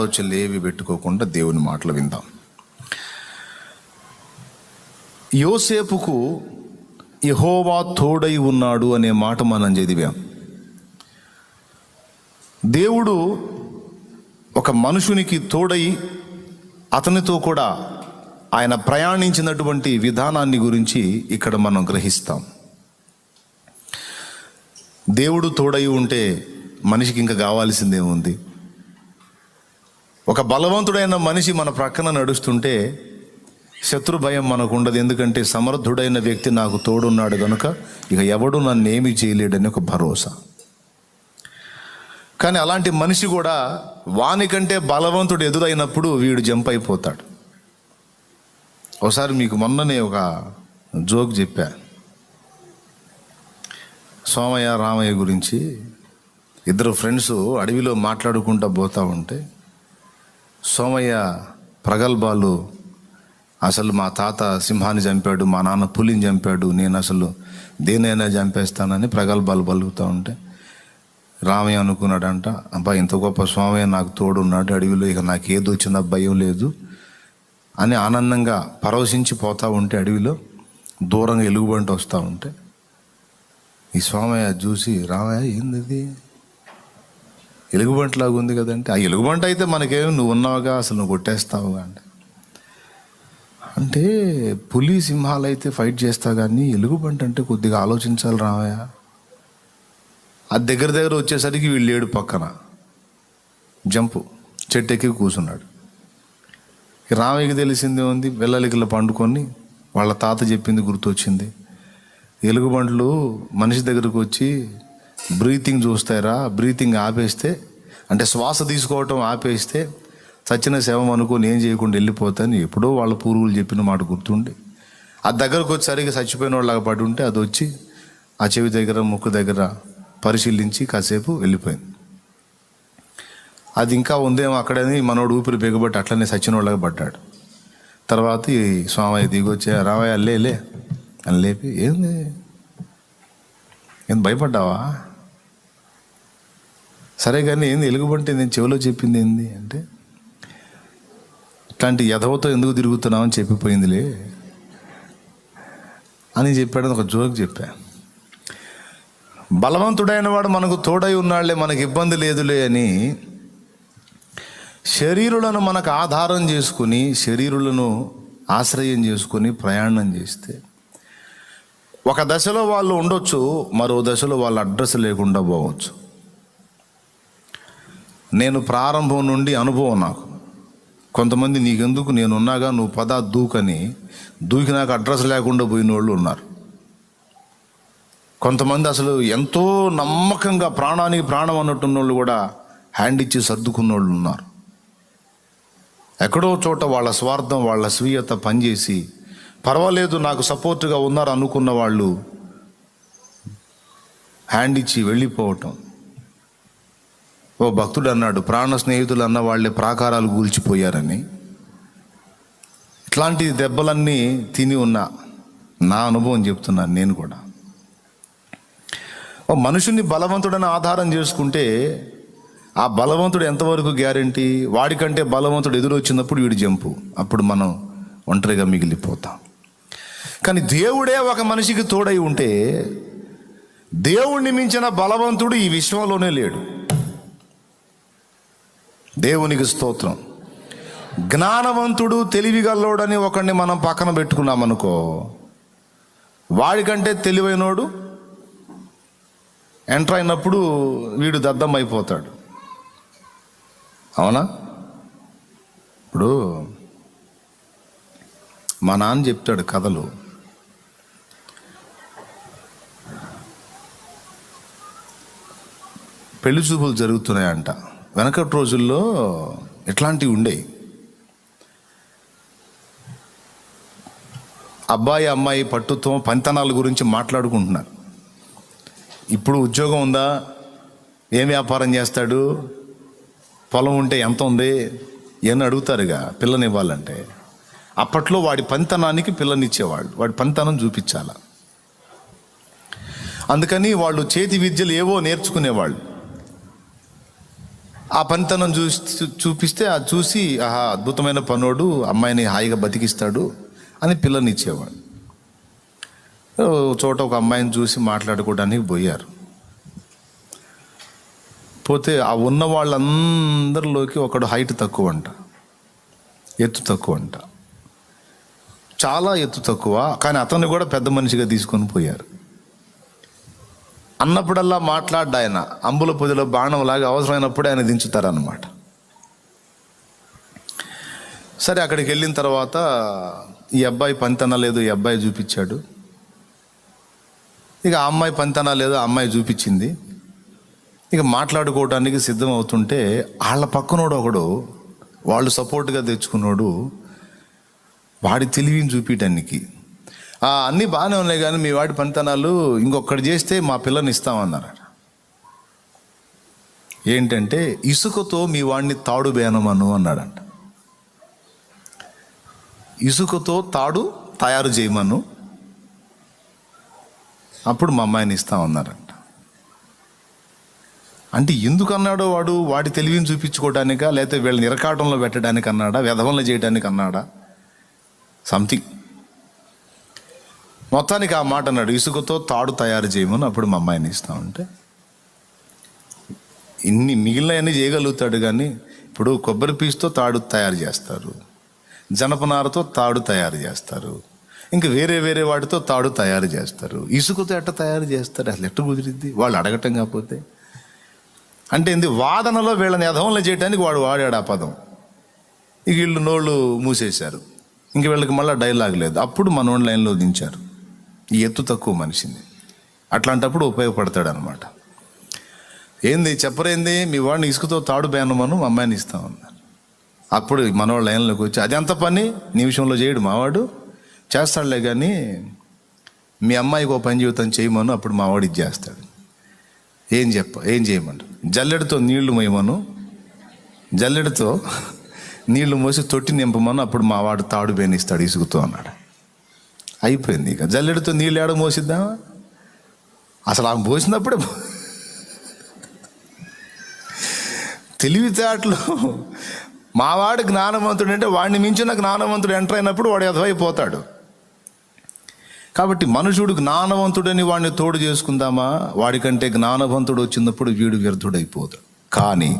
ఆలోచనలు ఏవి పెట్టుకోకుండా దేవుని మాటలు విందాం. యోసేపుకు యెహోవా తోడై ఉన్నాడు అనే మాట మనం చదివాం. దేవుడు ఒక మనుషునికి తోడై అతనితో కూడా ఆయన ప్రయాణించినటువంటి విధానాన్ని గురించి ఇక్కడ మనం గ్రహిస్తాం. దేవుడు తోడై ఉంటే మనిషికి ఇంకా కావాల్సిందేముంది? ఒక బలవంతుడైన మనిషి మన ప్రక్కన నడుస్తుంటే శత్రు భయం మనకు ఉండదు. ఎందుకంటే సమర్థుడైన వ్యక్తి నాకు తోడున్నాడు కనుక ఇక ఎవడు నన్ను ఏమీ చేయలేడని ఒక భరోసా. కానీ అలాంటి మనిషి కూడా వానికంటే బలవంతుడు ఎదురైనప్పుడు వీడు జంప్ అయిపోతాడు. ఒకసారి మీకు మొన్ననే ఒక జోక్ చెప్పా. సోమయ్య రామయ్య గురించి. ఇద్దరు ఫ్రెండ్స్ అడవిలో మాట్లాడుకుంటూ పోతూ ఉంటే సోమయ్య ప్రగల్భాలు, అసలు మా తాత సింహాన్ని చంపాడు, మా నాన్న పులిని చంపాడు, నేను అసలు దేనైనా చంపేస్తానని ప్రగల్భాలు పలుకుతూ ఉంటే రామయ్య అనుకున్నాడంట, అబ్బా ఇంత గొప్ప సోమయ్య నాకు తోడున్నాడు అడవిలో, ఇక నాకు ఏది వచ్చినా భయం లేదు అని ఆనందంగా పరవశించి పోతూ ఉంటే అడవిలో దూరంగా ఎలుగుబంటి వస్తూ ఉంటే ఈ సోమయ్య చూసి, రామయ్య ఏంది ఎలుగుబంటిలాగా ఉంది కదంటే, ఆ ఎలుగుబంటి అయితే మనకేమి, నువ్వు ఉన్నావుగా, అసలు నువ్వు కొట్టేస్తావుగా అంటే పులి సింహాలు అయితే ఫైట్ చేస్తా కానీ ఎలుగుబంటి అంటే కొద్దిగా ఆలోచించాలి రామయ్య. అది దగ్గర వచ్చేసరికి వీళ్ళు ఏడు పక్కన జంపు చెట్టు ఎక్కి కూర్చున్నాడు. రామయ్యకి తెలిసిందే ఉంది, వెల్లలికల పండుకొని వాళ్ళ తాత చెప్పింది గుర్తొచ్చింది. ఎలుగుబంట్లు మనిషి దగ్గరకు వచ్చి బ్రీతింగ్ చూస్తారా, బ్రీతింగ్ ఆపేస్తే అంటే శ్వాస తీసుకోవటం ఆపేస్తే చచ్చిన శవం అనుకొని ఏం చేయకుండా వెళ్ళిపోతాను ఎప్పుడో వాళ్ళ పూర్వులు చెప్పిన మాట గుర్తుండి ఆ దగ్గరకు వచ్చి సరిగ్గా చచ్చిపోయిన వాళ్ళగా పడి ఉంటే అది వచ్చి ఆ చెవి దగ్గర ముక్కు దగ్గర పరిశీలించి కాసేపు వెళ్ళిపోయింది. అది ఇంకా ఉందేమో అక్కడని మనోడు ఊపిరి బిగబట్టి అట్లనే చచ్చిన వాళ్ళగా పడ్డాడు. తర్వాత ఈ స్వామయ్య దిగొచ్చే, రామయ్య లే అని లేపి, ఏంది భయపడ్డావా? సరే కానీ ఏంది ఎలుగుబంటి నేను చెవిలో చెప్పింది ఏంది అంటే, ఇట్లాంటి యథవతో ఎందుకు తిరుగుతున్నామని చెప్పిపోయిందిలే అని చెప్పాడని ఒక జోక్ చెప్పా. బలవంతుడైన వాడు మనకు తోడై ఉన్నాళ్లే, మనకు ఇబ్బంది లేదులే అని శరీరులను మనకు ఆధారం చేసుకుని, శరీరులను ఆశ్రయం చేసుకుని ప్రయాణం చేస్తే ఒక దశలో వాళ్ళు ఉండొచ్చు, మరో దశలో వాళ్ళ అడ్రస్ లేకుండా పోవచ్చు. నేను ప్రారంభం నుండి అనుభవం నాకు. కొంతమంది నీకెందుకు నేనున్నాగా నువ్వు పదా దూకని దూకినాక అడ్రస్ లేకుండా పోయిన వాళ్ళు ఉన్నారు. కొంతమంది అసలు ఎంతో నమ్మకంగా ప్రాణానికి ప్రాణం అన్నట్టున్న వాళ్ళు కూడా హ్యాండ్ ఇచ్చి సర్దుకున్న వాళ్ళు ఉన్నారు. ఎక్కడో చోట వాళ్ళ స్వార్థం, వాళ్ళ స్వీయత పనిచేసి పర్వాలేదు నాకు సపోర్ట్గా ఉన్నారు అనుకున్న వాళ్ళు హ్యాండ్ ఇచ్చి వెళ్ళిపోవటం. ఓ భక్తుడు అన్నాడు, ప్రాణ స్నేహితులు అన్న వాళ్ళే ప్రాకారాలు కూల్చిపోయారని. ఇట్లాంటి దెబ్బలన్నీ తిని ఉన్న నా అనుభవం చెప్తున్నాను నేను కూడా. ఓ మనుషుని బలవంతుడని ఆధారం చేసుకుంటే ఆ బలవంతుడు ఎంతవరకు గ్యారంటీ? వాడికంటే బలవంతుడు ఎదురొచ్చినప్పుడు వీడి జంపు, అప్పుడు మనం ఒంటరిగా మిగిలిపోతాం. కానీ దేవుడే ఒక మనిషికి తోడై ఉంటే దేవుణ్ణి మించిన బలవంతుడు ఈ విశ్వంలోనే లేడు. దేవునికి స్తోత్రం. జ్ఞానవంతుడు తెలివిగల్లోడని ఒకడిని మనం పక్కన పెట్టుకున్నాం అనుకో, వాడికంటే తెలివైనోడు ఎంటర్ అయినప్పుడు వీడు దద్దం అయిపోతాడు. అవునా? ఇప్పుడు మా నాన్న చెప్తాడు కథలు. పెళ్లి చూపులు జరుగుతున్నాయంట. వెనకటి రోజుల్లో ఇట్లాంటివి ఉండేవి. అబ్బాయి అమ్మాయి పట్టుతో పంతనాల గురించి మాట్లాడుకుంటున్నారు. ఇప్పుడు ఉద్యోగం ఉందా, ఏం వ్యాపారం చేస్తాడు, పొలం ఉంటే ఎంత ఉంది అని అడుగుతారుగా పిల్లనివ్వాలంటే. అప్పట్లో వాడి పంతనానికి పిల్లనిచ్చేవాళ్ళు, వాడి పంతనం చూపించాల. అందుకని వాళ్ళు చేతి విద్యలు ఏవో నేర్చుకునేవాళ్ళు. ఆ పనితనం చూపిస్తే అది చూసి ఆహా అద్భుతమైన పనోడు, అమ్మాయిని హాయిగా బతికిస్తాడు అని పిల్లని ఇచ్చేవాడు. చోట ఒక అమ్మాయిని చూసి మాట్లాడుకోవడానికి పోయారు. పోతే ఆ ఉన్న వాళ్ళందరిలోకి ఒకడు హైట్ తక్కువ అంట, ఎత్తు తక్కువ అంట, చాలా ఎత్తు తక్కువ. కానీ అతన్ని కూడా పెద్ద మనిషిగా తీసుకొని పోయారు. అన్నప్పుడల్లా మాట్లాడ్డా ఆయన, అంబుల పొదిలో బాణంలాగా అవసరమైనప్పుడే ఆయన దించుతారన్నమాట. సరే అక్కడికి వెళ్ళిన తర్వాత ఈ అబ్బాయి పనితన లేదు, ఈ అబ్బాయి చూపించాడు. ఇక ఆ అమ్మాయి పనితన లేదు, ఆ అమ్మాయి చూపించింది. ఇక మాట్లాడుకోవడానికి సిద్ధం అవుతుంటే వాళ్ళ పక్కనోడు ఒకడు, వాళ్ళు సపోర్ట్గా తెచ్చుకున్నాడు, వాడి తెలివిని చూపించడానికి అన్నీ బాగానే ఉన్నాయి కానీ మీ వాడి పనితనాలు ఇంకొకటి చేస్తే మా పిల్లని ఇస్తామన్నారు. ఏంటంటే ఇసుకతో మీ వాడిని తాడు బేనమను అన్నాడంట. ఇసుకతో తాడు తయారు చేయమను, అప్పుడు మా అమ్మాయిని ఇస్తామన్నారంట. అంటే ఎందుకు అన్నాడో వాడు, వాడి తెలివిని చూపించుకోవడానికా, లేకపోతే వీళ్ళని ఇరకాటంలో పెట్టడానికి అన్నాడా, వ్యధవంలో చేయడానికి అన్నాడా, సంథింగ్. మొత్తానికి ఆ మాట అన్నాడు, ఇసుకతో తాడు తయారు చేయమని, అప్పుడు మా అమ్మాయిని ఇస్తామంటే. ఇన్ని మిగిలినవన్నీ చేయగలుగుతాడు కానీ ఇప్పుడు కొబ్బరి పీచుతో తాడు తయారు చేస్తారు, జనపనారతో తాడు తయారు చేస్తారు, ఇంకా వేరే వేరే వాటితో తాడు తయారు చేస్తారు. ఇసుకతో ఎట్ట తయారు చేస్తారు, అసలు ఎట్ట కుదిరిద్ది వాళ్ళు అడగటం కాకపోతే. అంటే ఏంది, వాదనలో వీళ్ళని యధవంలో చేయడానికి వాడు వాడాడు ఆ పదం. ఇక వీళ్ళు నోళ్ళు మూసేశారు, ఇంక వీళ్ళకి మళ్ళీ డైలాగ్ లేదు. అప్పుడు మనోళ్ళ లైన్లో దించారు, ఈ ఎత్తు తక్కువ మనిషిని. అట్లాంటప్పుడు ఉపయోగపడతాడు అనమాట. ఏంది చెప్పరేంది, మీ వాడిని ఇసుకతో తాడు బేనమను, మా అమ్మాయిని ఇస్తామన్నారు. అప్పుడు మనోళ్ళ లైన్లోకి వచ్చి, అది ఎంత పని నిమిషంలో చేయడు మావాడు, చేస్తాడులే కానీ మీ అమ్మాయికి ఓ పని జీవితం చేయమను, అప్పుడు మావాడు ఇది చేస్తాడు. ఏం చేయమంటారు, జల్లెడతో నీళ్లు మోయమను, జల్లెడతో నీళ్లు మోసి తొట్టి నింపమను, అప్పుడు మా వాడు తాడు బేనిస్తాడు ఇసుకుతో అన్నాడు. అయిపోయింది. ఇక జల్లెడతో నీళ్ళు ఏడ మోసిద్దామా, అసలు ఆమె పోసినప్పుడే తెలివితేటలు. మావాడు జ్ఞానవంతుడు అంటే వాడిని మించిన జ్ఞానవంతుడు ఎంటర్ అయినప్పుడు వాడు ఎదవైపోతాడు. కాబట్టి మనుషుడు జ్ఞానవంతుడని వాడిని తోడు చేసుకుందామా, వాడికంటే జ్ఞానవంతుడు వచ్చినప్పుడు వీడు వ్యర్థుడైపోతాడు. కానీ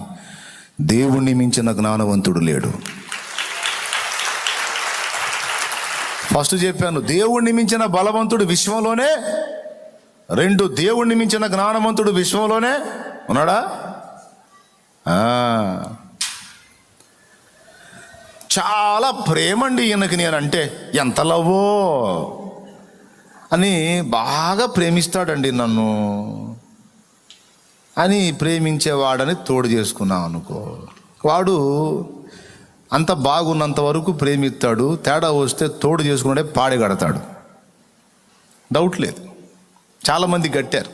దేవుణ్ణి మించిన జ్ఞానవంతుడు లేడు. ఫస్ట్ చెప్పాను, దేవుణ్ణి మించిన బలవంతుడు విశ్వంలోనే, 2 దేవుణ్ణి మించిన జ్ఞానవంతుడు విశ్వంలోనే ఉన్నాడా. చాలా ప్రేమండి ఈయనకి నేనంటే, ఎంత లవ్వో అని బాగా ప్రేమిస్తాడండి నన్ను అని ప్రేమించేవాడని తోడు చేసుకున్నాం అనుకో, వాడు అంత బాగున్నంత వరకు ప్రేమిస్తాడు, తేడా వస్తే తోడు చేసుకుంటే పాడిగడతాడు. డౌట్ లేదు. చాలామంది కట్టారు.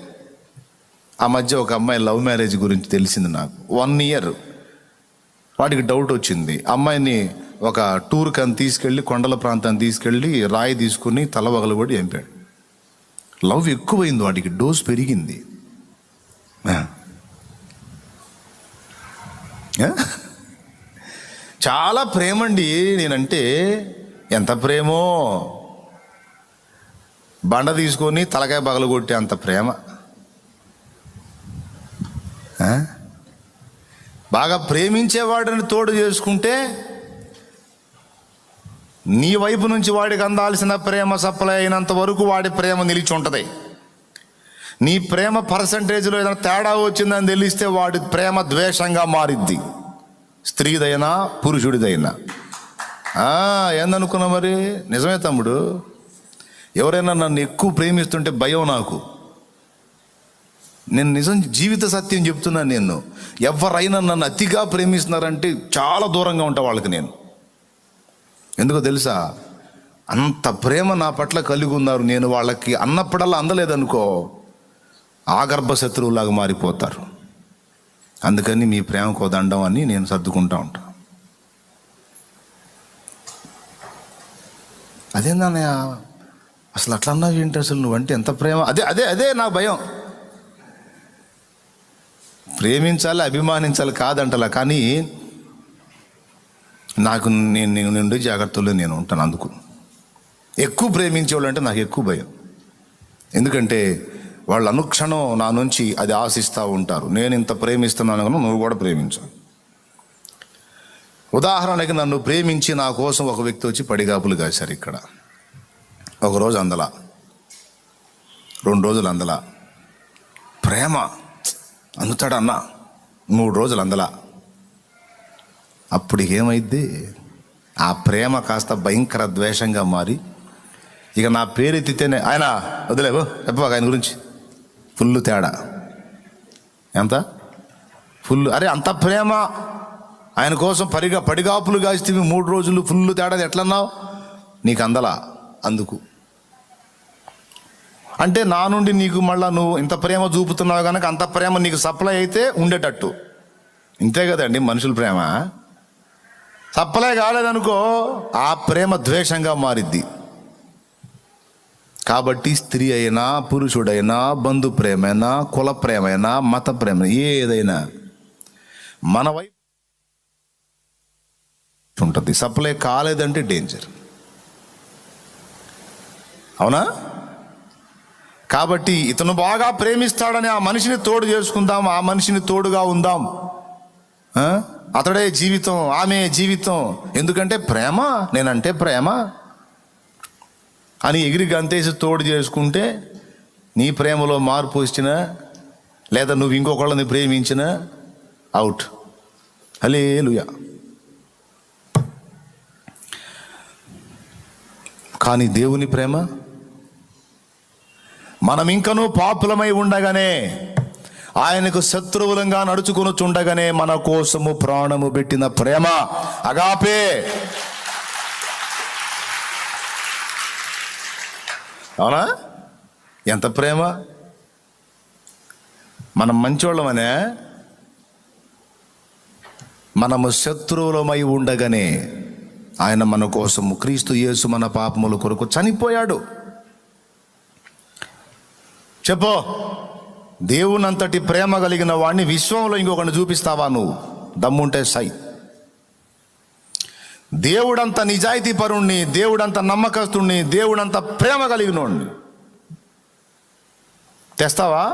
ఆ మధ్య ఒక అమ్మాయి లవ్ మ్యారేజ్ గురించి తెలిసింది నాకు. 1 ఇయర్ వాడికి డౌట్ వచ్చింది. అమ్మాయిని ఒక టూర్కి అని తీసుకెళ్ళి, కొండల ప్రాంతాన్ని తీసుకెళ్ళి రాయి తీసుకుని తల పగలగొట్టి చంపాడు. లవ్ ఎక్కువైంది వాడికి, డోస్ పెరిగింది. చాలా ప్రేమండి నేనంటే, ఎంత ప్రేమో, బండ తీసుకొని తలకాయ పగలగొట్టే అంత ప్రేమ. బాగా ప్రేమించేవాడిని తోడు చేసుకుంటే నీ వైపు నుంచి వాడికి అందాల్సిన ప్రేమ సప్లై అయినంత వరకు వాడి ప్రేమ నిలిచి ఉంటుంది. నీ ప్రేమ పర్సంటేజ్లో ఏదైనా తేడా వచ్చిందని తెలిస్తే వాడి ప్రేమ ద్వేషంగా మారిద్ది, స్త్రీదైనా పురుషుడిదైనా. ఏందనుకున్నా మరి, నిజమే తమ్ముడు. ఎవరైనా నన్ను ఎక్కువ ప్రేమిస్తుంటే భయం నాకు. నేను నిజం జీవిత సత్యం చెప్తున్నాను. నేను ఎవరైనా నన్ను అతిగా ప్రేమిస్తున్నారంటే చాలా దూరంగా ఉంటా వాళ్ళకి నేను. ఎందుకో తెలుసా, అంత ప్రేమ నా పట్ల కలిగి ఉన్నారు. నేను వాళ్ళకి అన్నప్పుడల్లా అందలేదనుకో, ఆగర్భ శత్రువులాగా మారిపోతారు. అందుకని మీ ప్రేమకు దండం అని నేను సర్దుకుంటా ఉంటా. అదేందన్నయ్య అసలు అట్లా అన్నావు ఏంటి, అసలు నువ్వంటే ఎంత ప్రేమ, అదే అదే అదే నా భయం. ప్రేమించాలి, అభిమానించాలి కాదంటలా, కానీ నాకు నేను నుండి జాగ్రత్తలో నేను ఉంటాను. అందుకు ఎక్కువ ప్రేమించేవాళ్ళు అంటే నాకు ఎక్కువ భయం. ఎందుకంటే వాళ్ళు అనుక్షణం నా నుంచి అది ఆశిస్తూ ఉంటారు. నేను ఇంత ప్రేమిస్తున్నాను కనుక నువ్వు కూడా ప్రేమించాలి. ఉదాహరణకి నన్ను ప్రేమించి నా కోసం ఒక వ్యక్తి వచ్చి పడిగాపులు కాశారు. ఇక్కడ ఒకరోజు అందలా, 2 రోజులు అందలా, ప్రేమ అందుతాడు అన్న, 3 రోజులు అందలా. అప్పుడు ఏమైద్ది? ఆ ప్రేమ కాస్త భయంకర ద్వేషంగా మారి ఇక నా పేరు ఎత్తితేనే ఆయన వదిలేవు చెప్పాక ఆయన గురించి ఫుల్ తేడా. ఎంత ఫుల్, అరే అంత ప్రేమ ఆయన కోసం పడిగాపులు కాస్తే 3 రోజులు ఫుల్ తేడా ఎట్లన్నావు? నీకు అందలా. అందుకు అంటే నా నుండి నీకు మళ్ళా నువ్వు ఇంత ప్రేమ చూపుతున్నావు కనుక అంత ప్రేమ నీకు సప్లై అయితే ఉండేటట్టు. ఇంతే కదండి మనుషుల ప్రేమ. సప్లై కాలేదనుకో ఆ ప్రేమ ద్వేషంగా మారిద్ది. కాబట్టి స్త్రీ అయినా పురుషుడైనా బంధు ప్రేమైనా కుల ప్రేమైనా మత ప్రేమ ఏదైనా మన వైపు ఉంటుంది. సప్లై కాలేదంటే డేంజర్. అవునా? కాబట్టి ఇతను బాగా ప్రేమిస్తాడని ఆ మనిషిని తోడు చేసుకుందాం, ఆ మనిషిని తోడుగా ఉందాం. అతడే జీవితం, ఆమె జీవితం. ఎందుకంటే ప్రేమ, నేనంటే ప్రేమ అని ఎగిరి గంతేసి తోడు చేసుకుంటే నీ ప్రేమలో మార్పు వచ్చినా లేదా నువ్వు ఇంకొకళ్ళని ప్రేమించినా అవుట్. హల్లెలూయా. కానీ దేవుని ప్రేమ, మనం ఇంకనూ పాపులమై ఉండగానే, ఆయనకు శత్రువులంగా నడుచుకొనుచుండగానే మన కోసము ప్రాణము పెట్టిన ప్రేమ అగాపే. అవునా? ఎంత ప్రేమ! మనం మంచోళ్ళమనే, మనము శత్రువులమై ఉండగానే ఆయన మన కోసము, క్రీస్తు యేసు మన పాపముల కొరకు చనిపోయాడు. చెప్పు, దేవునంతటి ప్రేమ కలిగిన వాడిని విశ్వంలో ఇంకొకరిని చూపిస్తావా నువ్వు? దమ్ముంటే సై. దేవుడంత నిజాయితీ పరుణ్ణి, దేవుడంత నమ్మకస్తుణ్ణి, దేవుడంత ప్రేమ కలిగినోడిని తెస్తావా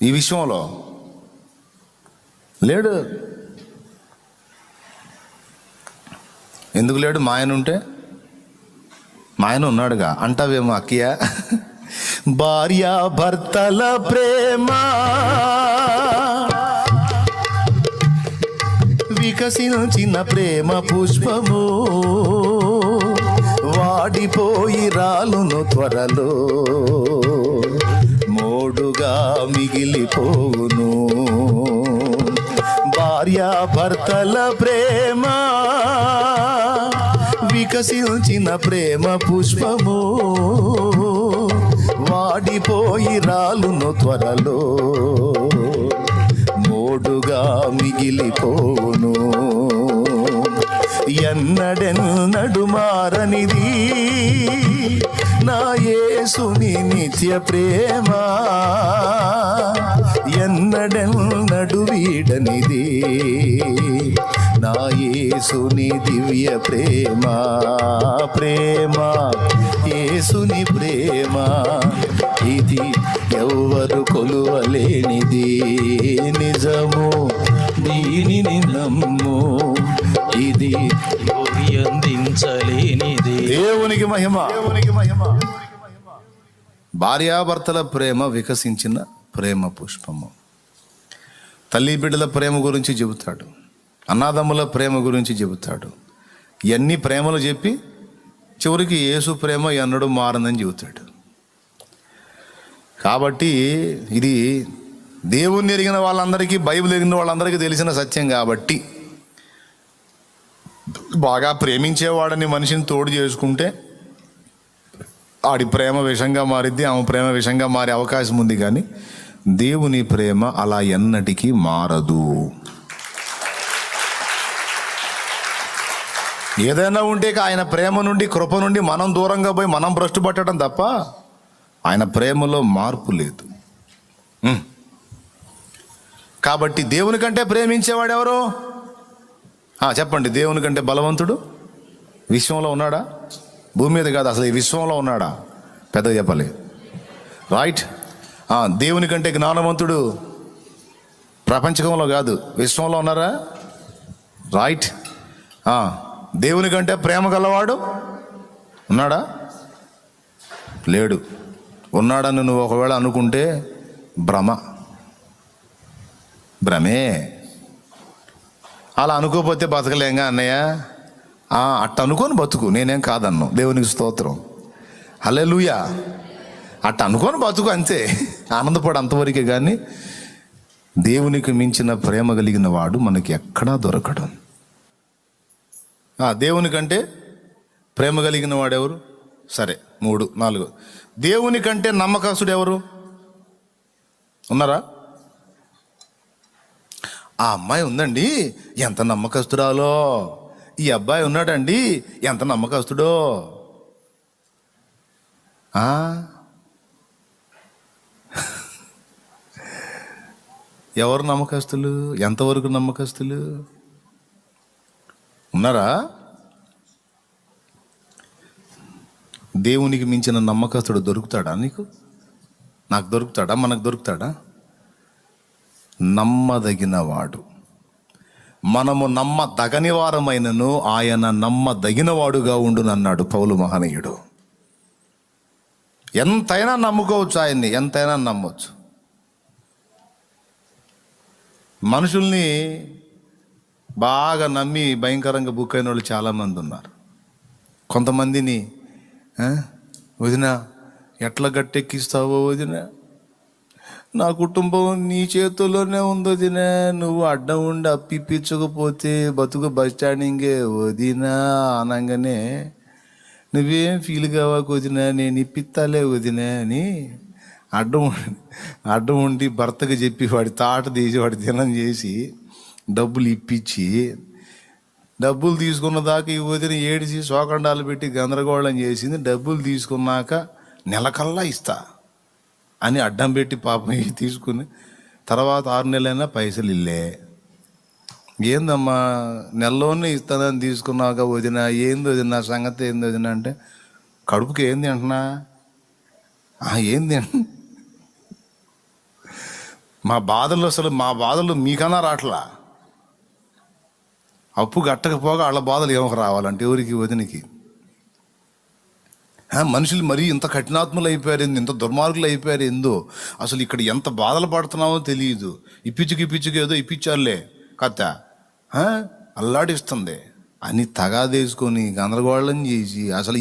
ఈ విశ్వంలో? లేడు. ఎందుకు లేడు? మా ఆయన ఉంటే, మా ఆయన ఉన్నాడుగా అంటావేమో అక్కయ్య. భార్య భర్తల ప్రేమ వికసించిన ప్రేమ పుష్పము వాడిపోయి రాలును త్వరలో, మోడుగా మిగిలిపోవును. భార్య భర్తల ప్రేమ వికసించిన ప్రేమ పుష్పము వాడిపోయి రాలును త్వరలో, మోడుగా మిగిలిపోవును. ఎన్నడెన్నడు మారనిది నా యేసుని నిత్య ప్రేమ, ఎన్నడెన్నడు వీడనిది నా యేసుని దివ్య ప్రేమ. ప్రేమ యేసుని ప్రేమ, ఇది ఎవ్వరు కొలువలేనిది. నిజము దీనిని నమ్ము, ఇది అందించలేనిది. దేవునికి మహిమ, దేవునికి మహిమ. భార్యాభర్తల ప్రేమ వికసించిన ప్రేమ పుష్పము. తల్లి బిడ్డల ప్రేమ గురించి చెబుతాడు, అన్నాదమ్ముల ప్రేమ గురించి చెబుతాడు. ఇవన్నీ ప్రేమలు చెప్పి చివరికి యేసు ప్రేమ ఎన్నడూ మారదని చెబుతాడు. కాబట్టి ఇది దేవుణ్ణి ఎరిగిన వాళ్ళందరికీ, బైబిల్ ఎరిగిన వాళ్ళందరికీ తెలిసిన సత్యం. కాబట్టి బాగా ప్రేమించేవాడని మనిషిని తోడు చేసుకుంటే ఆడి ప్రేమ విషంగా మారిద్ది, ఆమె ప్రేమ విషంగా మారే అవకాశం ఉంది. కానీ దేవుని ప్రేమ అలా ఎన్నటికీ మారదు. ఏదైనా ఉంటే ఆయన ప్రేమ నుండి, కృప నుండి మనం దూరంగా పోయి మనం భ్రష్టు పట్టడం తప్ప ఆయన ప్రేమలో మార్పు లేదు. కాబట్టి దేవుని కంటే ప్రేమించేవాడు ఎవరు? చెప్పండి. దేవుని కంటే బలవంతుడు విశ్వంలో ఉన్నాడా? భూమి మీద కాదు, అసలు ఈ విశ్వంలో ఉన్నాడా? పెద్దగా చెప్పాలి. రైట్. దేవుని కంటే జ్ఞానవంతుడు ప్రపంచకంలో కాదు, విశ్వంలో ఉన్నారా? రైట్. దేవుని కంటే ప్రేమ గలవాడు ఉన్నాడా? లేడు. ఉన్నాడని నువ్వు ఒకవేళ అనుకుంటే భ్రమే. అలా అనుకోకపోతే బతకలేంగా అన్నయ్య. అట్ట అనుకొని బతుకు, నేనేం కాదన్ను. దేవునికి స్తోత్రం, హల్లెలూయా. అట్ట అనుకొని బతుకు అంతే, ఆనందపడు అంతవరకే. కానీ దేవునికి మించిన ప్రేమ కలిగిన వాడు మనకి ఎక్కడా దొరకడు. దేవుని కంటే ప్రేమ కలిగిన వాడు ఎవరు? సరే, 3, 4. దేవుని కంటే నమ్మకస్తుడు ఎవరు ఉన్నారా? ఆ అమ్మాయి ఉందండి, ఎంత నమ్మకస్తురాలో. ఈ అబ్బాయి ఉన్నాడండి, ఎంత నమ్మకస్తుడో. ఎవరు నమ్మకస్తులు? ఎంతవరకు నమ్మకస్తులు ఉన్నారా? దేవునికి మించిన నమ్మకస్తుడు దొరుకుతాడా నీకు? నాకు దొరుకుతాడా? మనకు దొరుకుతాడా? నమ్మదగిన వాడు. మనము నమ్మదగని వారమైనను ఆయన నమ్మదగిన వాడుగా ఉండునన్నాడు పౌలు మహనీయుడు. ఎంతైనా నమ్ముకోవచ్చు ఆయన్ని, ఎంతైనా నమ్మవచ్చు. మనుషుల్ని బాగా నమ్మి భయంకరంగా బుక్ అయిన వాళ్ళు చాలామంది ఉన్నారు. కొంతమందిని వదిన ఎట్లా గట్టెక్కిస్తావో వదిన, నా కుటుంబం నీ చేతుల్లోనే ఉంది వదిన, నువ్వు అడ్డం ఉండి అప్పిప్పించకపోతే బతుకు బస్ స్టాండింగే వదిన అనగానే నువ్వేం ఫీల్ కావాకు వదిన, నేను ఇప్పిస్తాలే వదిన అని అడ్డం ఉండి భర్తకు చెప్పి వాడి తాట తీసి వాడి దినం చేసి డబ్బులు ఇప్పించి, డబ్బులు తీసుకున్న దాకా ఈ వదిన ఏడిసి శోకండాలు పెట్టి గందరగోళం చేసింది. డబ్బులు తీసుకున్నాక నెలకల్లా ఇస్తా అని అడ్డం పెట్టి పాపం తీసుకుని తర్వాత 6 నెలలైనా పైసలు ఇల్లే. ఏందమ్మా నెలలోనే ఇస్తానని తీసుకున్నాక వదిన, ఏంది వదిన సంగతి ఏంది వదిన అంటే, కడుపుకి ఏంది అంటున్నా, ఏంది మా బాధలు మీకన్నా రావట్లా. అప్పు కట్టకపోగా వాళ్ళ బాధలు ఏమో రావాలంటే ఎవరికి? వదినికి. మనుషులు మరీ ఇంత కఠినాత్ములు అయిపోయారు, ఇంత దుర్మార్గులు అయిపోయారు ఏందో. అసలు ఇక్కడ ఎంత బాధలు పడుతున్నామో తెలియదు. ఇప్పించుకు ఏదో ఇప్పించారులే కథ అల్లాడిస్తుంది అని తగాదేసుకొని గందరగోళం చేసి అసలు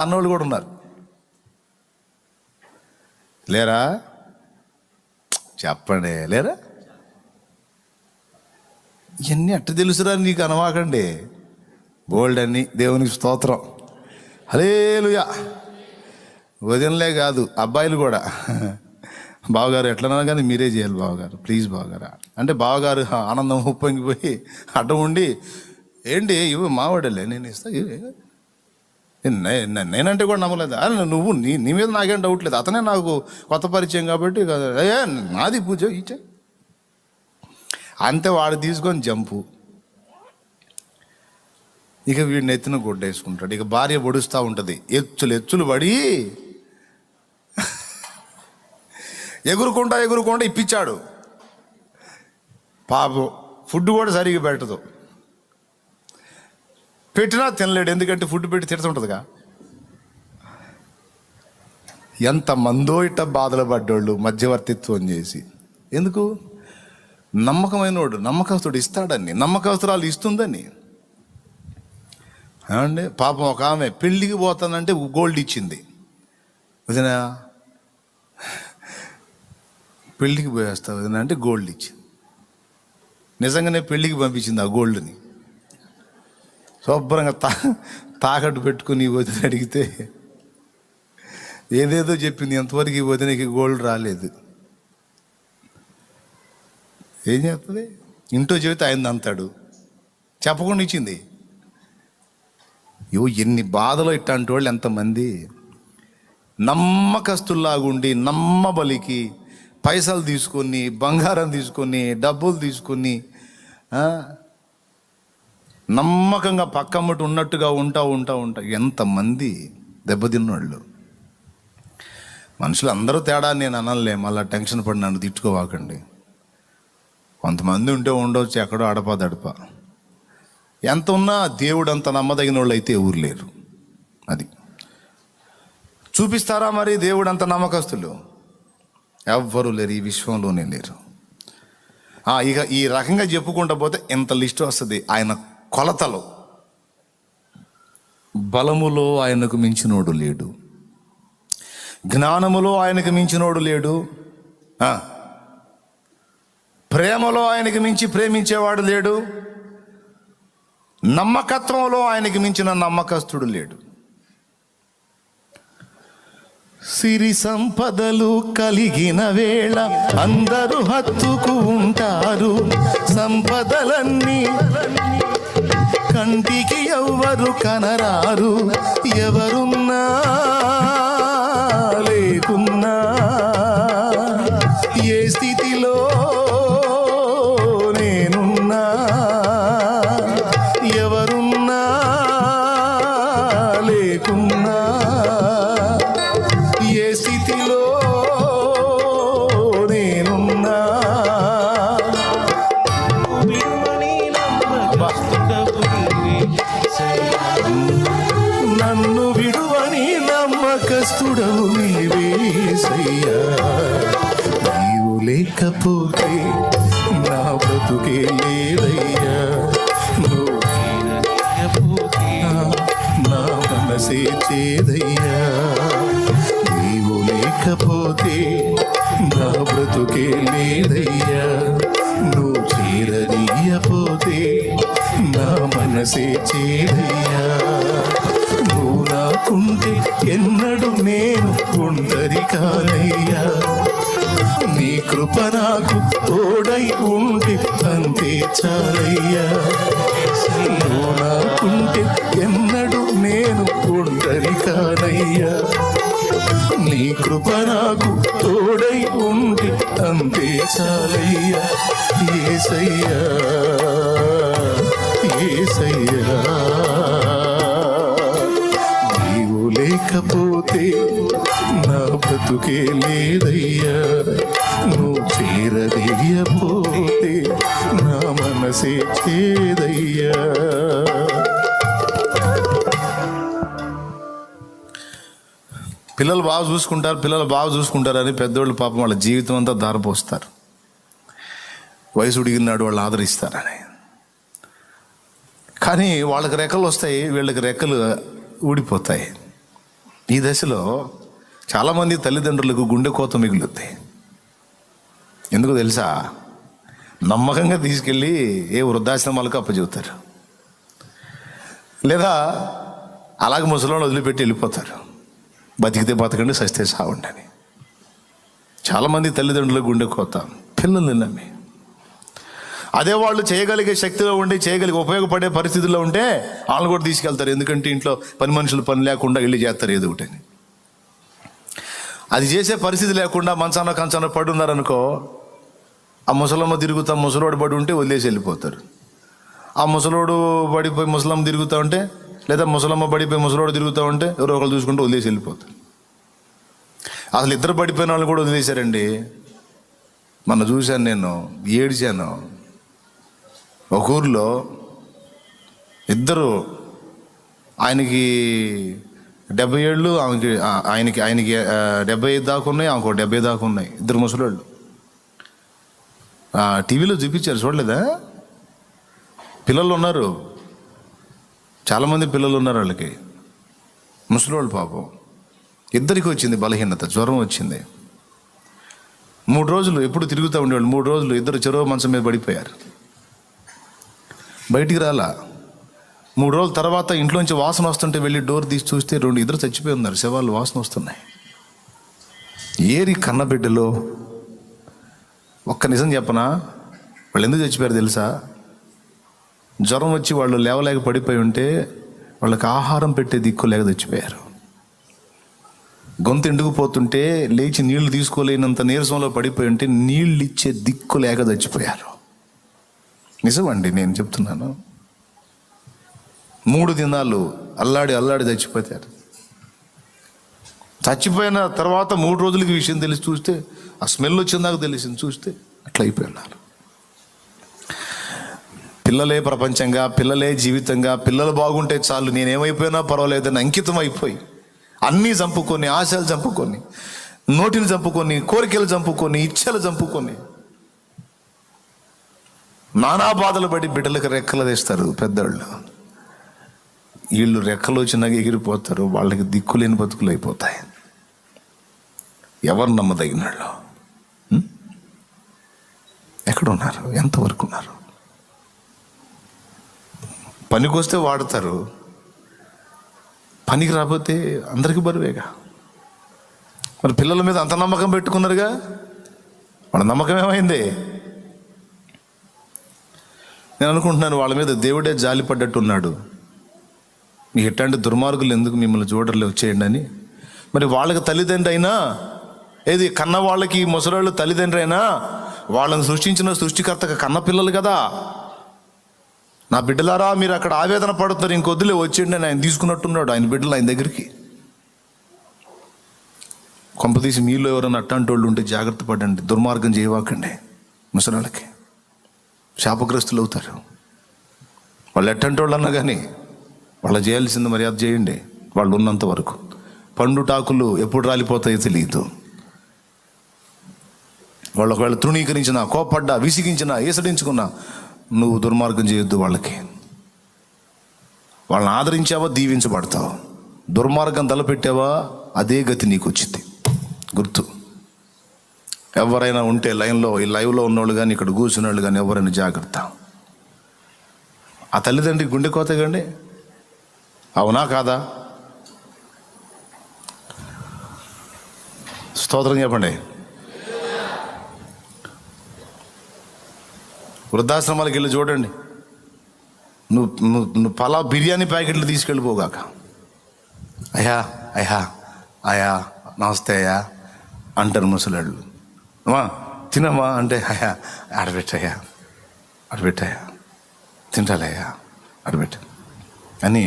అన్నోళ్ళు కూడా ఉన్నారు. లేరా? చెప్పండి, లేరా? ఇవన్నీ అట్ట తెలుసురా నీకు అనవాకండి. బోల్డ్ అన్ని. దేవునికి స్తోత్రం, హల్లెలూయా. వదినలే కాదు, అబ్బాయిలు కూడా. బావగారు ఎట్లన్నా కానీ మీరే చేయాలి బావగారు, ప్లీజ్ బావగారు అంటే బావగారు ఆనందం ఉప్పొంగిపోయి అడ్డం ఉండి, ఏంటి ఇవి మావాడలే నేను ఇస్తా, నేనంటే కూడా నమ్మలేదు. నువ్వు నీ మీద నాకేం డౌట్ లేదు, అతనే నాకు కొత్త పరిచయం కాబట్టి నాది పూజ ఇచ్చే అంతే. వాడు తీసుకొని జంపు. ఇక వీడిని ఎత్తున గుడ్డేసుకుంటాడు. ఇక భార్య పొడుస్తూ ఉంటుంది, ఎచ్చులు పడి ఎగురుకుంటా ఇప్పించాడు. పాపం ఫుడ్ కూడా సరిగ్గా పెట్టదు, పెట్టినా తినలేడు. ఎందుకంటే ఫుడ్ పెట్టి తిడుతుంటుందిగా. ఎంతమందో ఇట్ట బాధలు పడ్డోళ్ళు మధ్యవర్తిత్వం చేసి. ఎందుకు? నమ్మకమైనోడు, నమ్మకస్తుడు ఇస్తాడని, నమ్మకస్తురాలు ఇస్తుందని. ఏమండి పాపం ఒక ఆమె పెళ్ళికి పోతానంటే గోల్డ్ ఇచ్చింది. వదినా పెళ్ళికి పోయేస్తావు వదినా అంటే గోల్డ్ ఇచ్చింది. నిజంగానే పెళ్ళికి పంపించింది ఆ గోల్డ్ని. శుభ్రంగా తాకట్టు పెట్టుకుని వదిన అడిగితే ఏదేదో చెప్పింది. ఎంతవరకు ఈ వదినకి గోల్డ్ రాలేదు. ఏం చేస్తుంది? ఇంట్లో చెబితే ఆయన అంతాడు, చెప్పకుండా ఇచ్చింది. ఎన్ని బాధలు ఇట్లాంటి వాళ్ళు ఎంతమంది. నమ్మకస్తుల్లాగుండి నమ్మబలికి పైసలు తీసుకొని, బంగారం తీసుకొని, డబ్బులు తీసుకొని, నమ్మకంగా పక్కమ్మటి ఉన్నట్టుగా ఉంటా ఎంతమంది దెబ్బతిన్నోళ్ళు. మనుషులు అందరూ తేడా నేను అనలే, మళ్ళీ టెన్షన్ పడి నన్ను తిట్టుకోవాకండి. కొంతమంది ఉంటే ఉండవచ్చు, ఎక్కడో అడప ఎంత ఉన్నా దేవుడు అంత నమ్మదగిన వాళ్ళు అయితే ఎవరు లేరు. అది చూపిస్తారా మరి? దేవుడు అంత నమ్మకస్తులు ఎవ్వరూ లేరు, ఈ విశ్వంలోనే లేరు. ఇక ఈ రకంగా చెప్పుకుంటూ పోతే ఎంత లిస్ట్ వస్తుంది. ఆయన కొలతలో, బలములో ఆయనకు మించినోడు లేడు, జ్ఞానములో ఆయనకు మించినోడు లేడు, ప్రేమలో ఆయనకు మించి ప్రేమించేవాడు లేడు, నమ్మకత్వంలో ఆయనకి మించిన నమ్మకస్తుడు లేడు. సిరి సంపదలు కలిగిన వేళ అందరూ హత్తుకు ఉంటారు. సంపదలన్నీ కంటికి ఎవ్వరు కనరారు. ఎవరున్నా లేకున్నా, ఏ స్థితిలో నేనున్నా, ఎవరున్నా లేకున్నా, ఏ స్థితిలో నేనున్నా, నన్ను విడువని నమ్మకస్తుడవు నీవే యేసయ్యా. నీవు లేకపోతే నా బ్రతుకే లేదయ్యా. నా మనసే చేదయ్యా. నీవు లేకపోతే నా బ్రతుకే లేదయ్యా. నువ్వు చేరదీయపోతే నా మనసే చేదయ్యా. నువ్వు నాకుంటే ఎన్నడూ నేను ఒంటరి కానయ్యా. నీ కృప నాకు తోడై ఉంటే అంతే చాలయ్యా. నువ్వు నాకుంటే ఎన్నడూ నేను ఒంటరి కానయ్యా. నీ కృప నాకు తోడై ఉంటే అంతే చాలయ్యా. యేసయ్యా, యేసయ్యా, నీవు లేకపోతే నా బ్రతుకే లేదయ్యా. నువ్వు చేరదీయపోతే నా మనసే చేదయ్యా. పిల్లలు బాగా చూసుకుంటారని పెద్దోళ్ళు పాపం వాళ్ళ జీవితం అంతా దారపోస్తారు. వయసు ఉడిగినాడు వాళ్ళు ఆదరిస్తారని. కానీ వాళ్ళకి రెక్కలు వస్తాయి, వీళ్ళకి రెక్కలు ఊడిపోతాయి. ఈ దశలో చాలామంది తల్లిదండ్రులకు గుండె కోత మిగులుతాయి. ఎందుకు తెలుసా? నమ్మకంగా తీసుకెళ్ళి ఏ వృద్ధాశ్రమాలకు అప్పచెబుతారు, లేదా అలాగే ముసలోళ్ళు వదిలిపెట్టి వెళ్ళిపోతారు. బతికితే బతకండి, సస్తే సావండి అని. చాలామంది తల్లిదండ్రులకు గుండె కోత పిల్లల్ని నమ్మి. అదే వాళ్ళు చేయగలిగే శక్తిలో ఉండి చేయగలిగే ఉపయోగపడే పరిస్థితుల్లో ఉంటే వాళ్ళు కూడా తీసుకెళ్తారు. ఎందుకంటే ఇంట్లో పని మనుషులు పని లేకుండా వెళ్ళి చేస్తారు ఏదో ఒకటి. అది చేసే పరిస్థితి లేకుండా కంచాన పడి ఉన్నారనుకో, ఆ ముసలమ్మ తిరుగుతా ముసలోడు పడి ఉంటే వదిలేసి వెళ్ళిపోతారు. ఆ ముసలోడు పడిపోయి ముసలమ్మ తిరుగుతూ ఉంటే, లేదా ముసలమ్మ పడిపోయి ముసలోడు తిరుగుతూ ఉంటే ఎవరో ఒకరు చూసుకుంటూ వదిలేసి వెళ్ళిపోతారు. అసలు ఇద్దరు పడిపోయిన వాళ్ళు కూడా వదిలేశారండి. మొన్న చూశాను, నేను ఏడ్చాను. ఒక ఊర్లో ఇద్దరు, ఆయనకి 70 ఏళ్ళు, ఆయనకి 75 దాకా ఉన్నాయి, ఆమెకు 70 దాకా ఉన్నాయి. ఇద్దరు ముసలోళ్ళు. టీవీలో చూపించారు, చూడలేదా? పిల్లలు ఉన్నారు, చాలామంది పిల్లలు ఉన్నారు వాళ్ళకి. ముసలోళ్ళు పాపం. ఇద్దరికి వచ్చింది బలహీనత, జ్వరం వచ్చింది. 3 రోజులు ఎప్పుడు తిరుగుతూ ఉండేవాళ్ళు. 3 రోజులు ఇద్దరు చెరువు మంచం మీద పడిపోయారు, బయటికి రాలా. 3 రోజుల తర్వాత ఇంట్లోంచి వాసన వస్తుంటే వెళ్ళి డోర్ తీసి చూస్తే ఇద్దరు చచ్చిపోయి ఉన్నారు, శవాలు వాసన వస్తున్నాయి. ఏరి కన్నబిడ్డలో. ఒక్క నిజం చెప్పనా, వాళ్ళు ఎందుకు చచ్చిపోయారు తెలుసా? జ్వరం వచ్చి వాళ్ళు లేవలేక పడిపోయి ఉంటే వాళ్ళకి ఆహారం పెట్టే దిక్కు లేక చచ్చిపోయారు. గొంతు ఎండుకుపోతుంటే లేచి నీళ్లు తీసుకోలేనంత నీరసంలో పడిపోయి ఉంటే నీళ్ళు ఇచ్చే దిక్కు లేక చచ్చిపోయారు. నిజమండి, నేను చెప్తున్నాను. 3 దినాలు అల్లాడి చచ్చిపోతారు. చచ్చిపోయిన తర్వాత 3 రోజులకి విషయం తెలిసి చూస్తే, ఆ స్మెల్ వచ్చిందాక తెలిసింది చూస్తే అట్లా అయిపోయినారు. పిల్లలే ప్రపంచంగా, పిల్లలే జీవితంగా, పిల్లలు బాగుంటే చాలు, నేనేమైపోయినా పర్వాలేదని అంకితం అయిపోయి అన్నీ చంపుకొని, ఆశలు చంపుకొని, నోటిని చంపుకొని, కోరికలు చంపుకొని, ఇచ్చలు చంపుకొని నానా బాధలు పడి బిడ్డలకు రెక్కలు తెస్తారు పెద్దోళ్ళు. వీళ్ళు రెక్కలు వచ్చినాక ఎగిరిపోతారు. వాళ్ళకి దిక్కులేని బతుకులు అయిపోతాయి. ఎవరు నమ్మదగిన వాళ్ళు ఎక్కడున్నారు? ఎంతవరకు ఉన్నారు? పనికి వస్తే వాడతారు, పనికి రాకపోతే అందరికీ బరువేగా. మరి పిల్లల మీద అంత నమ్మకం పెట్టుకున్నారుగా, వాళ్ళ నమ్మకం ఏమైంది? నేను అనుకుంటున్నాను వాళ్ళ మీద దేవుడే జాలిపడ్డట్టు ఉన్నాడు. మీకు ఎట్లాంటి దుర్మార్గులు ఎందుకు మిమ్మల్ని చూడర్లే వచ్చేయండి అని. మరి వాళ్ళకి తల్లిదండ్రి అయినా, ఏది కన్న వాళ్ళకి ముసలాళ్ళు తల్లిదండ్రి అయినా, వాళ్ళని సృష్టించిన సృష్టికర్తకు కన్న పిల్లలు కదా. నా బిడ్డలారా మీరు అక్కడ ఆవేదన పడుతున్నారు, ఇంకొద్దులే వచ్చేయండి అని ఆయన తీసుకున్నట్టున్నాడు ఆయన బిడ్డలు ఆయన దగ్గరికి. కొంపదీసి మీలో ఎవరైనా అట్లాంటి వాళ్ళు ఉంటే జాగ్రత్త పడండి, దుర్మార్గం చేయవాకండి. ముసలాళ్ళకి శాపగ్రస్తులు అవుతారు. వాళ్ళు ఎట్లాంటి వాళ్ళు అన్నా కానీ వాళ్ళు చేయాల్సింది మర్యాద చేయండి. వాళ్ళు ఉన్నంత వరకు. పండుటాకులు ఎప్పుడు రాలిపోతాయో తెలియదు. వాళ్ళు ఒకవేళ తృణీకరించినా, కోపడ్డా, విసిగించినా, ఈసడించుకున్నా నువ్వు దుర్మార్గం చేయొద్దు వాళ్ళకి. వాళ్ళని ఆదరించావా దీవించబడతావు. దుర్మార్గం తలపెట్టావా అదే గతి నీకు వచ్చింది. గుర్తు. ఎవరైనా ఉంటే లైన్లో, ఈ లైవ్లో ఉన్నోళ్ళు కానీ, ఇక్కడ కూర్చున్న వాళ్ళు కానీ ఎవరైనా జాగ్రత్త. ఆ తల్లిదండ్రి గుండె కోతగండి. అవునా కాదా? స్తోత్రం చెప్పండి. వృద్ధాశ్రమాలకు వెళ్ళి చూడండి. నువ్వు పలా బిర్యానీ ప్యాకెట్లు తీసుకెళ్ళిపోగాక, అయ్యా అయ్యా అయ్యా నమస్తే అయ్యా అంటారు ముసలాళ్ళు. అమ్మా తినమ్మా అంటే, అయ్యా ఆడబెట్టయ్యా ఆడబెట్టయ్యా, తింటాలయ్యా ఆడబెట్ట అని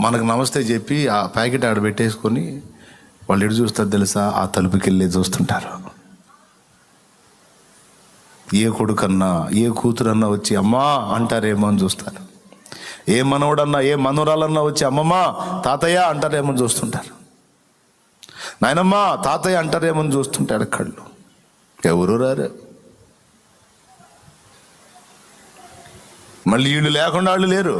మనకు నమస్తే చెప్పి ఆ ప్యాకెట్ ఆడబెట్టేసుకొని వాళ్ళు ఎటు చూస్తారు తెలుసా? ఆ తలుపుకి వెళ్ళి చూస్తుంటారు. ఏ కొడుకన్నా, ఏ కూతురన్నా వచ్చి అమ్మా అంటారేమో అని చూస్తారు. ఏ మనవడన్నా, ఏ మనవరాలన్నా వచ్చి అమ్మమ్మ తాతయ్య అంటారేమో అని చూస్తుంటారు. నాయనమ్మ తాతయ్య అంటారేమో అని చూస్తుంటాడు కళ్ళు. ఎవరు రారు. మళ్ళీ వీళ్ళు లేకుండా వాళ్ళు లేరు.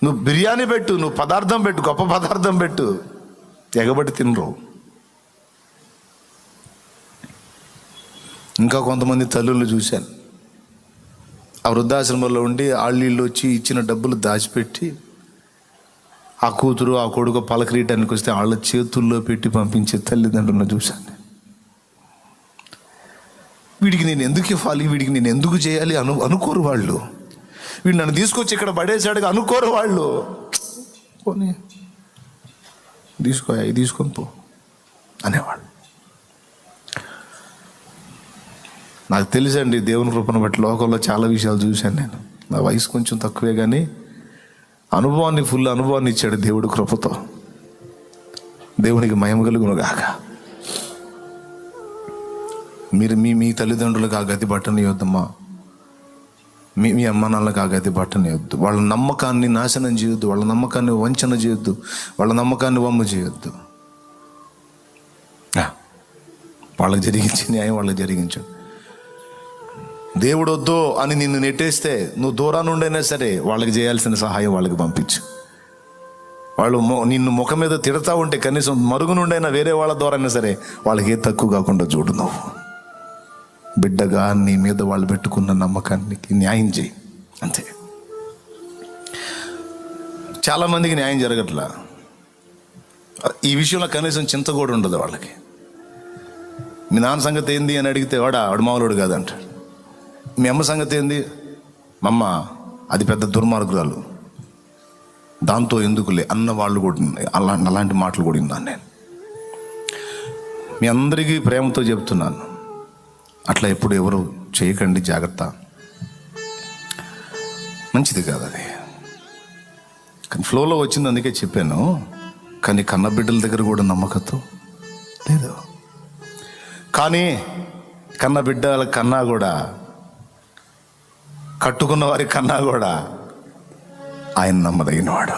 నువ్వు బిర్యానీ పెట్టు, నువ్వు పదార్థం పెట్టు, గొప్ప పదార్థం పెట్టు, ఎగబడి తినరు. ఇంకా కొంతమంది తల్లులు చూశాను, ఆ వృద్ధాశ్రమంలో ఉండి ఆళ్ళీళ్ళు వచ్చి ఇచ్చిన డబ్బులు దాచిపెట్టి ఆ కూతురు ఆ కొడుకు పలకరీయటానికి వస్తే వాళ్ళ చేతుల్లో పెట్టి పంపించే తల్లిదండ్రులను చూశాను. వీడికి నేను ఎందుకు ఇవ్వాలి, వీడికి నేను ఎందుకు చేయాలి అనుకోరు వాళ్ళు. వీడు నన్ను తీసుకొచ్చి ఇక్కడ పడేసాడుగా అనుకోరు వాళ్ళు. పోనీ తీసుకో, ఇది తీసుకొని పో అనేవాళ్ళు. నాకు తెలుసండి, దేవుని కృపను బట్టి లోకంలో చాలా విషయాలు చూశాను నేను. నా వయసు కొంచెం తక్కువే కానీ ఫుల్ అనుభవాన్ని ఇచ్చాడు దేవుడు కృపతో. దేవునికి మహిమ కలుగును గాక. మీరు మీ తల్లిదండ్రులకు ఆ గతి పట్టనియొద్దమ్మా. మీ అమ్మ నాన్నలకు ఆ గతి పట్టనియొద్దు. వాళ్ళ నమ్మకాన్ని నాశనం చేయొద్దు, వాళ్ళ నమ్మకాన్ని వంచన చేయొద్దు, వాళ్ళ నమ్మకాన్ని వమ్ము చేయొద్దు. వాళ్ళకి జరిగించే న్యాయం వాళ్ళకి జరిగించు. దేవుడు వద్దు అని నిన్ను నెట్టేస్తే నువ్వు దూరాన్ని ఉండైనా సరే వాళ్ళకి చేయాల్సిన సహాయం వాళ్ళకి పంపించు. వాళ్ళు నిన్ను ముఖం మీద తిడతా ఉంటే కనీసం మరుగు నుండైనా వేరే వాళ్ళ ద్వారైనా సరే వాళ్ళకి ఏ తక్కువ కాకుండా చూడు. నువ్వు బిడ్డగా నీ మీద వాళ్ళు పెట్టుకున్న నమ్మకానికి న్యాయం చేయి, అంతే. చాలామందికి న్యాయం జరగట్లా. ఈ విషయంలో కనీసం చింత కూడా ఉండదు వాళ్ళకి. మీ నాన్న సంగతి ఏంది అని అడిగితే వాడు మామూలుడు కాదంటాడు. మీ అమ్మ సంగతి ఏంది? మమ్మ అది పెద్ద దుర్మార్గురాలు, దాంతో ఎందుకులే అన్న వాళ్ళు కూడా అలాంటి మాటలు కూడా విన్నాను నేను. మీ అందరికీ ప్రేమతో చెప్తున్నాను, అట్లా ఎప్పుడు ఎవరు చేయకండి, జాగ్రత్త. మంచిది కాదు అది. కానీ ఫ్లోలో వచ్చింది, అందుకే చెప్పాను. కానీ కన్న బిడ్డల దగ్గర కూడా నమ్మకత్వం లేదు. కానీ కన్న బిడ్డల కన్నా కూడా, కట్టుకున్న వారి కన్నా కూడా ఆయన నమ్మదగినవాడు.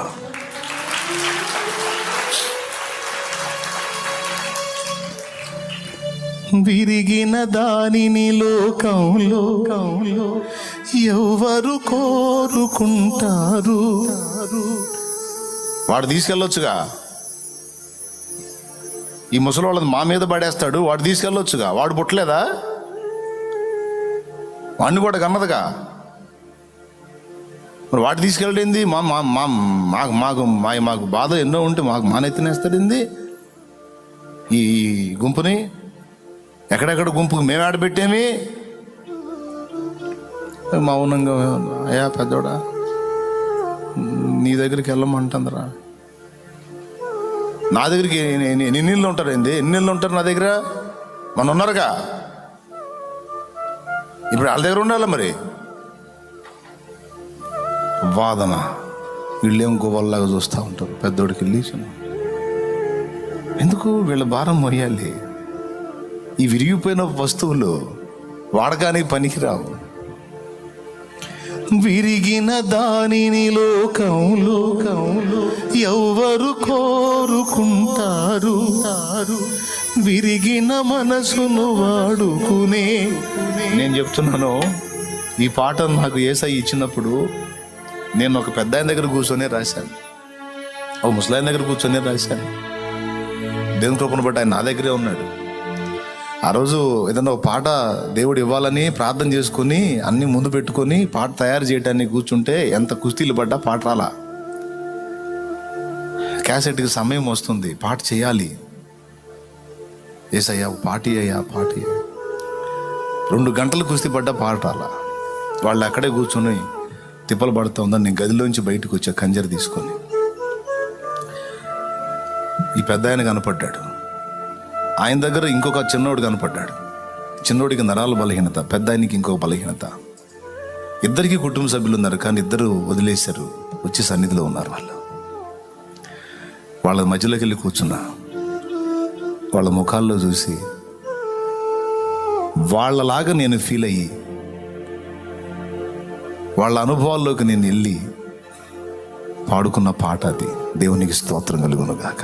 విరిగిన దానిని లోకంలో ఎవరు కోరుకుంటారు? వాడు తీసుకెళ్ళొచ్చుగా, ఈ ముసలి వాళ్ళని మా మీద పడేస్తాడు, వాడు తీసుకెళ్ళొచ్చుగా. వాడు పుట్టలేదా? వాడిని కూడా కన్నదుగా, మరి వాడు తీసుకెళ్ళడింది? మాకు బాధ ఎన్నో ఉంటే మాకు మానెత్తినేస్తాడింది. ఈ గుంపుని ఎక్కడెక్కడ గుంపుకు మేము ఆడబెట్టేమి? మౌనంగా, అయ్యా పెద్దోడా నీ దగ్గరికి వెళ్ళమంటుందిరా. నా దగ్గరికి ఎన్ని నీళ్ళు ఉంటారు? ఎన్ని నీళ్ళు ఉంటారు నా దగ్గర? మన ఉన్నారుగా, ఇప్పుడు వాళ్ళ దగ్గర ఉండాలి. మరి వాదన, వీళ్ళేం గోవల్లాగా చూస్తూ ఉంటారు. పెద్దోడికి వెళ్ళి ఎందుకు వీళ్ళ భారం మోయాలి? ఈ విరిగిపోయిన వస్తువులు వాడకానికి పనికిరావు. విరిగిన దానిని లోకంలో ఎవరు కోరుకుంటారు? విరిగిన మనసును వాడుకునే. నేను చెప్తున్నాను, ఈ పాట నాకు యేసయ్య ఇచ్చినప్పుడు నేను ఒక పెద్ద ఆయన దగ్గర కూర్చొని రాశాను, ఒక ముసలాయన దగ్గర కూర్చొని రాశాను. దేవుని కృపను బట్టి ఆయన నా దగ్గరే ఉన్నాడు. ఆ రోజు ఏదన్నా ఒక పాట దేవుడు ఇవ్వాలని ప్రార్థన చేసుకుని అన్ని ముందు పెట్టుకొని పాట తయారు చేయడానికి కూర్చుంటే ఎంత కుస్తీలు పడ్డా పాట రాలా. క్యాసెట్కి సమయం వస్తుంది, పాట చేయాలి. ఏసయ్యా పాటి 2 గంటలు కుస్తీ పడ్డా పాట రాలా. వాళ్ళు అక్కడే కూర్చొని తిప్పలు పడుతూ ఉందని నేను గదిలోంచి బయటకు వచ్చా కంజర తీసుకొని. ఈ పెద్ద ఆయన కనపడ్డాడు, ఆయన దగ్గర ఇంకొక చిన్నోడు కనపడ్డాడు. చిన్నోడికి నరాల బలహీనత, పెద్ద ఆయనకి ఇంకొక బలహీనత. ఇద్దరికి కుటుంబ సభ్యులు ఉన్నారు, కానీ ఇద్దరు వదిలేశారు, వచ్చి సన్నిధిలో ఉన్నారు. వాళ్ళ మధ్యలోకి వెళ్ళి కూర్చున్నా. వాళ్ళ ముఖాల్లో చూసి వాళ్ళలాగా నేను ఫీల్ అయ్యి, వాళ్ళ అనుభవాల్లోకి నేను వెళ్ళి పాడుకున్న పాట అది. దేవునికి స్తోత్రం కలుగును గాక.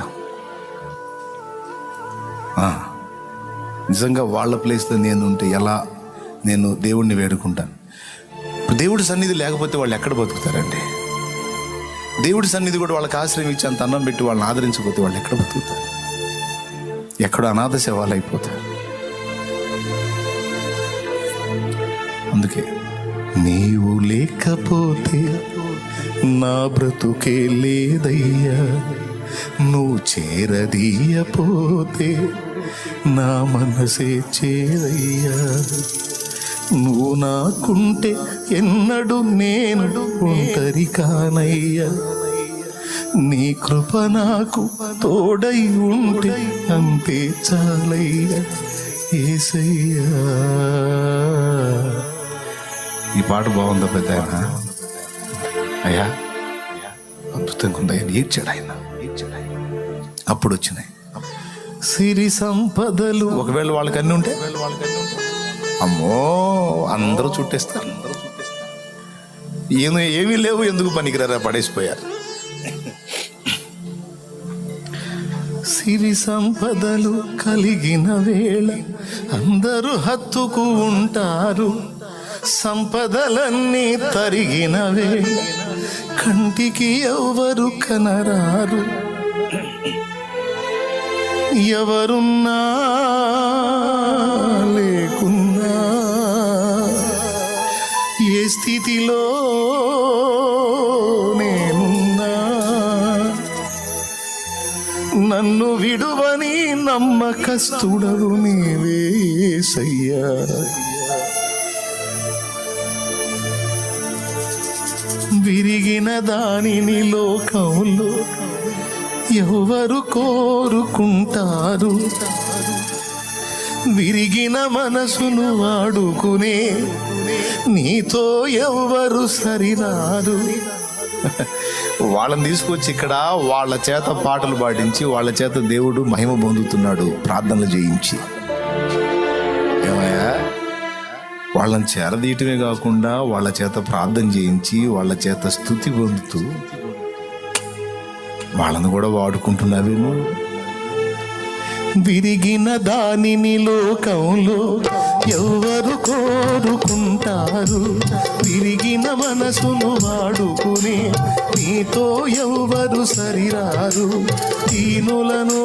నిజంగా వాళ్ళ ప్లేస్లో నేను ఉంటే ఎలా నేను దేవుడిని వేడుకుంటాను. దేవుడి సన్నిధి లేకపోతే వాళ్ళు ఎక్కడ బతుకుతారండి? దేవుడి సన్నిధి కూడా వాళ్ళకి ఆశ్రయం ఇచ్చి అంత అన్నం పెట్టి వాళ్ళని ఆదరించకపోతే వాళ్ళు ఎక్కడ బతుకుతారు? ఎక్కడ అనాథ శవాలు అయిపోతారు. అందుకే నీవు లేకపోతే నా బ్రతుకే లేదయ్యా, నువ్వు చేరదీయపోతే నా మనసే చేరయ్యా. నువ్వు నాకుంటే ఎన్నడు నేను ఒంటరి కానయ్యా, నీ కృప నాకు తోడై ఉంటే అంతే చాలయ్యా యేసయ్యా. ఈ పాట బాగుందా పెద్ద ఆయన? అయ్యా అద్భుతంగా ఉంది. ఆయన ఏడ్చాడు, ఆయన అప్పుడు వచ్చినాయి సిరి సంపదలు. ఒకవేళ వాళ్ళకి అన్నీ ఉంటే అమ్మో అందరూ చుట్టేస్తారు. ఏమీ లేవు, ఎందుకు పనికిరారా, పడేసిపోయారు. సిరి సంపదలు కలిగిన వేళ అందరూ హత్తుకు ఉంటారు, సంపదలన్నీ తరిగిన వేళ కంటికి ఎవరు కనరారు. ఎవరున్నా లేకున్నా ఏ స్థితిలో నేనున్నా నన్ను విడువని నమ్మకస్తుడవు నీవే యేసయ్యా. విరిగిన దానిని లోకంలో ఎవరు కోరుకుంటారు? విరిగిన మనసును వాడుకునే నీతో ఎవరు సరిరారు? వాళ్ళని తీసుకొచ్చి ఇక్కడ వాళ్ళ చేత పాటలు పాడించి వాళ్ళ చేత దేవుడు మహిమ పొందుతున్నాడు, ప్రార్థనలు చేయించి. ఏమయ్యా, వాళ్ళని చేరదీయటమే కాకుండా వాళ్ళ చేత ప్రార్థన చేయించి వాళ్ళ చేత స్తుతి పొందుతూ వాళ్ళని కూడా వాడుకుంటున్నావేమో. విరిగిన దానిని లోకంలో ఎవరు కోరుకుంటారు? విరిగిన మనసును వాడుకుని నీతో ఎవరు సరిరారు? దీనులను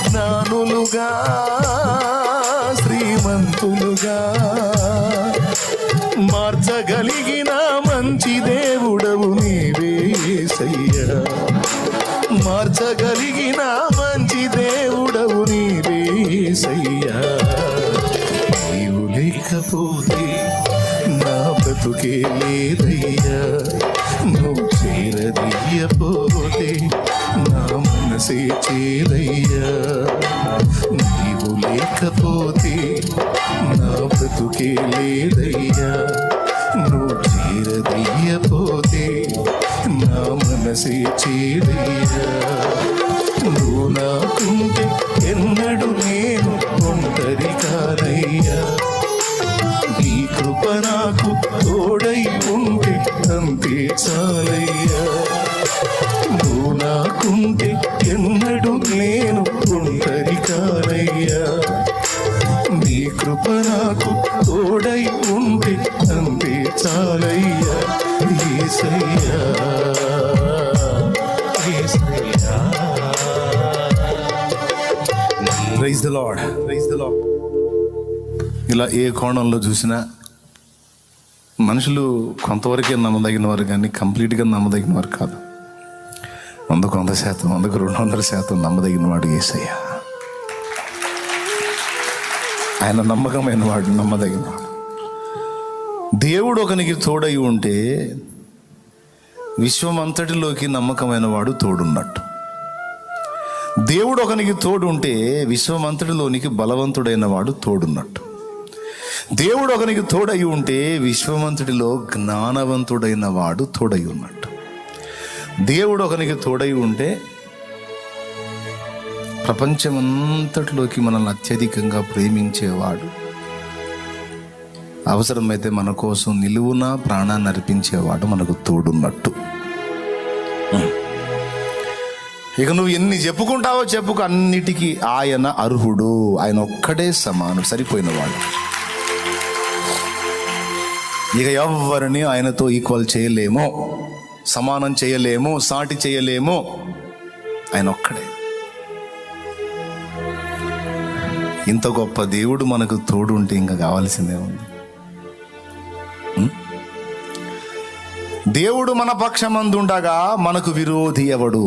జ్ఞానులుగా శ్రీమంతులుగా మార్చగలిగిన మంచి దేవుడవు నీవే యేసయ్యా. మార్చగలిగిన మంచి దేవుడవు నీవే యేసయ్యా. నీవు లేకపోతే నా బ్రతుకే లేదయ్యా. నువ్వు చేరదీయపోతే నా మనసే చేదయ్యా. నీవు లేకపోతే నా బ్రతుకే లేదయ్యా. నువ్వు చేరదీయపోతే నా మనసే చేదయ్యా. నువ్వు నాకుంటే ఎన్నడు నేను ఒంటరి కానయ్యా. నీ కృప నాకు తోడై ఉంటే అంతే చాలయ్యా. నువ్వు నాకుంటే ఎన్నడు నేను ఒంటరి కానయ్యా. నీ కృప నాకు తోడై ఉంటే అంతే చాలయ్యా. యేసయ్యా, యేసయ్యా. Praise the Lord, praise the Lord. ఇలా ఏ కోణంలో చూసినా మనుషులు కొంతవరకే నమ్మదగిన వారు, కానీ కంప్లీట్గా నమ్మదగిన వారు కాదు. 100% 200% నమ్మదగిన వాడు యేసయ్య. ఆయన నమ్మకమైన వాడు, నమ్మదగిన వాడు. దేవుడు ఒకనికి తోడై ఉంటే విశ్వమంతటిలోకి నమ్మకమైన వాడు తోడున్నట్టు. దేవుడు ఒకనికి తోడు ఉంటే విశ్వమంతటిలోనికి బలవంతుడైన వాడు తోడున్నట్టు. దేవుడు ఒకనికి తోడై ఉంటే విశ్వమంతటిలో జ్ఞానవంతుడైన వాడు తోడై ఉన్నట్టు. దేవుడు ఒకనికి తోడై ఉంటే ప్రపంచమంతటిలోకి మనల్ని అత్యధికంగా ప్రేమించేవాడు, అవసరమైతే మన కోసం నిలువున ప్రాణాన్ని అర్పించేవాడు మనకు తోడున్నట్టు. ఇక నువ్వు ఎన్ని చెప్పుకుంటావో చెప్పుకు, అన్నిటికీ ఆయన అర్హుడు. ఆయన ఒక్కడే సమానం, సరిపోయినవాడు. ఇక ఎవరిని ఆయనతో ఈక్వల్ చేయలేమో, సమానం చేయలేమో, సాటి చేయలేమో. ఆయన ఒక్కడే. ఇంత గొప్ప దేవుడు మనకు తోడు ఉంటే ఇంకా కావాల్సిందే ఉంది. దేవుడు మన పక్షమందుండగా మనకు విరోధి ఎవడు?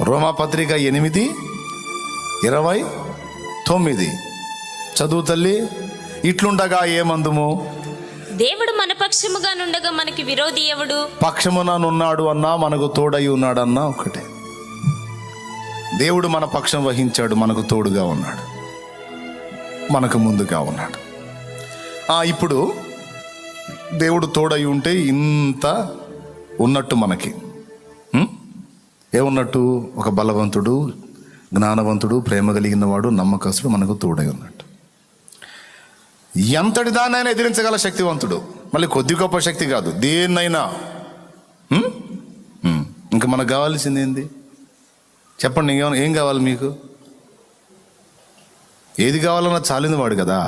రోమాపత్రిక 8:29 చదువు తల్లి. ఇట్లుండగా ఏమందుము? దేవుడు మన పక్షముగా నుండగా మనకి విరోధి ఎవడు? పక్షముననున్నాడు అన్నా, మనకు తోడై ఉన్నాడన్నా ఒకటే. దేవుడు మన పక్షం వహించాడు, మనకు తోడుగా ఉన్నాడు, మనకు ముందుగా ఉన్నాడు. ఇప్పుడు దేవుడు తోడై ఉంటే ఇంత ఉన్నట్టు మనకి ఏమున్నట్టు? ఒక బలవంతుడు, జ్ఞానవంతుడు, ప్రేమ కలిగిన వాడు, నమ్మకస్తుడు మనకు తోడై ఉన్నట్టు. ఎంతటి దాన్నైనా ఎదిరించగల శక్తివంతుడు. మళ్ళీ కొద్ది గొప్ప శక్తి కాదు, దేన్నైనా. ఇంకా మనకు కావాల్సింది ఏంది చెప్పండి? ఏం కావాలి మీకు? ఏది కావాలన్నా చాలిన వాడు కదా.